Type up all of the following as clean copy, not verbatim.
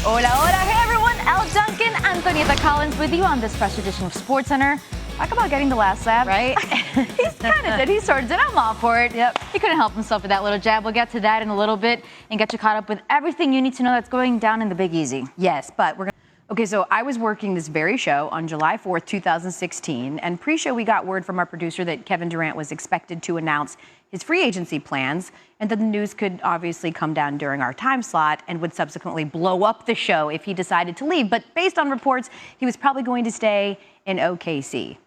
Hola, hola. Hey, everyone. Elle Duncan, Antonieta Collins with you on this fresh edition of SportsCenter. Talk about getting the last laugh, right? He's kind of did. He sort of did. I'm all for it. Yep. He couldn't help himself with that little jab. We'll get to that in a little bit and get you caught up with everything you need to know that's going down in the Big Easy. Yes, but we're going to... Okay, so I was working this very show on July 4th, 2016, and pre-show we got word from our producer that Kevin Durant was expected to announce his free agency plans, and that the news could obviously come down during our time slot and would subsequently blow up the show if he decided to leave. But based on reports, he was probably going to stay in OKC.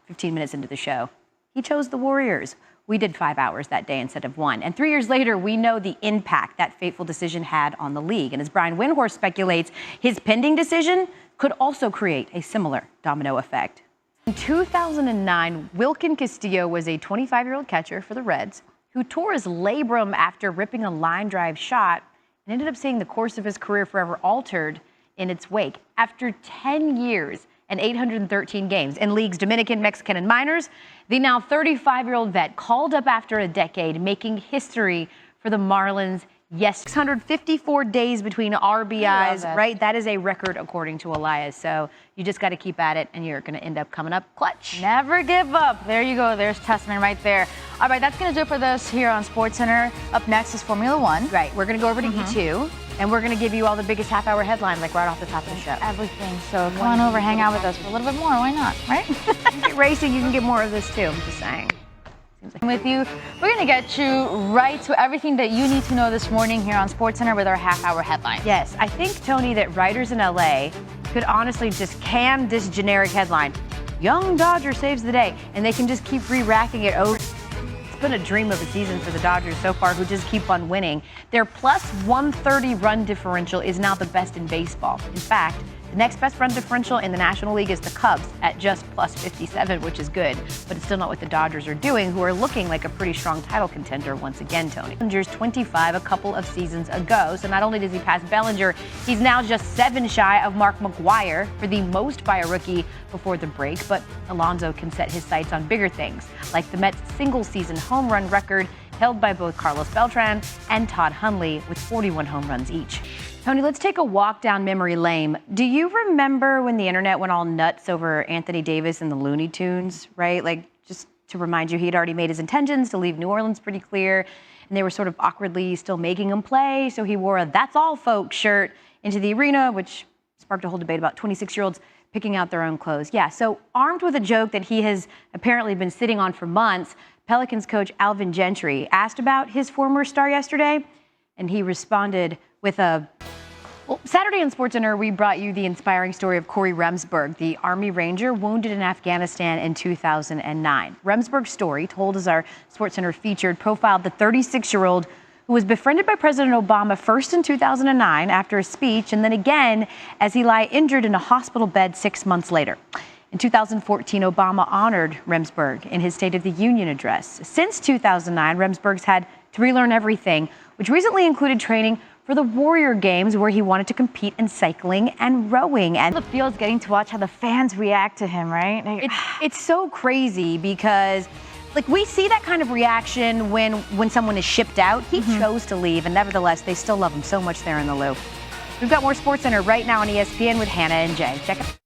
15 minutes into the show, he chose the Warriors. We did 5 hours that day instead of 1. And 3 years later, we know the impact that fateful decision had on the league. And as Brian Windhorst speculates, his pending decision could also create a similar domino effect. In 2009, Wilkin Castillo was a 25-year-old catcher for the Reds who tore his labrum after ripping a line drive shot and ended up seeing the course of his career forever altered in its wake. After 10 years and 813 games in leagues Dominican, Mexican, and minors, the now 35-year-old vet called up after a decade, making history for the Marlins. Yes, 654 days between RBIs, right? That is a record according to Elias. So you just got to keep at it, and you're going to end up coming up clutch. Never give up. There you go. There's testament right there. All right, that's going to do it for this here on SportsCenter. Up next is Formula One. Right. We're going to go over to E2, and we're going to give you all the biggest half-hour headlines, like right off the top of the show. Everything. So come on over, hang out with us for a little bit more. Why not, right? You get racing, you can get more of this, too. I'm just saying. With you, we're going to get you right to everything that you need to know this morning here on SportsCenter with our half-hour headline. Yes, I think, Tony, that writers in LA could honestly just can this generic headline, "Young Dodger saves the day," and they can just keep re-racking it over. It's been a dream of a season for the Dodgers so far, who just keep on winning. Their plus 130 run differential is now the best in baseball. In fact, the next best run differential in the National League is the Cubs at just plus 57, which is good, but it's still not what the Dodgers are doing, who are looking like a pretty strong title contender once again, Tony. Bellinger's 25 a couple of seasons ago, so not only does he pass Bellinger, he's now just 7 shy of Mark McGwire for the most by a rookie before the break, but Alonso can set his sights on bigger things, like the Mets' single-season home run record held by both Carlos Beltran and Todd Hundley with 41 home runs each. Tony, let's take a walk down memory lane. Do you remember when the internet went all nuts over Anthony Davis and the Looney Tunes, right? Like, just to remind you, he had already made his intentions to leave New Orleans pretty clear, and they were sort of awkwardly still making him play, so he wore a "That's all, folks" shirt into the arena, which sparked a whole debate about 26-year-olds picking out their own clothes. Yeah, so armed with a joke that he has apparently been sitting on for months, Pelicans coach Alvin Gentry asked about his former star yesterday, and he responded with a... Well, Saturday on SportsCenter, we brought you the inspiring story of Corey Remsburg, the Army Ranger wounded in Afghanistan in 2009. Remsburg's story, told as our SportsCenter featured, profiled the 36-year-old who was befriended by President Obama first in 2009 after a speech, and then again as he lay injured in a hospital bed 6 months later. In 2014, Obama honored Remsburg in his State of the Union address. Since 2009, Remsburg's had to relearn everything, which recently included training for the Warrior Games, where he wanted to compete in cycling and rowing. And the field's getting to watch how the fans react to him, right? It's so crazy because, like, we see that kind of reaction when someone is shipped out. He chose to leave, and nevertheless, they still love him so much there in the Lou. We've got more SportsCenter right now on ESPN with Hannah and Jay. Check it out.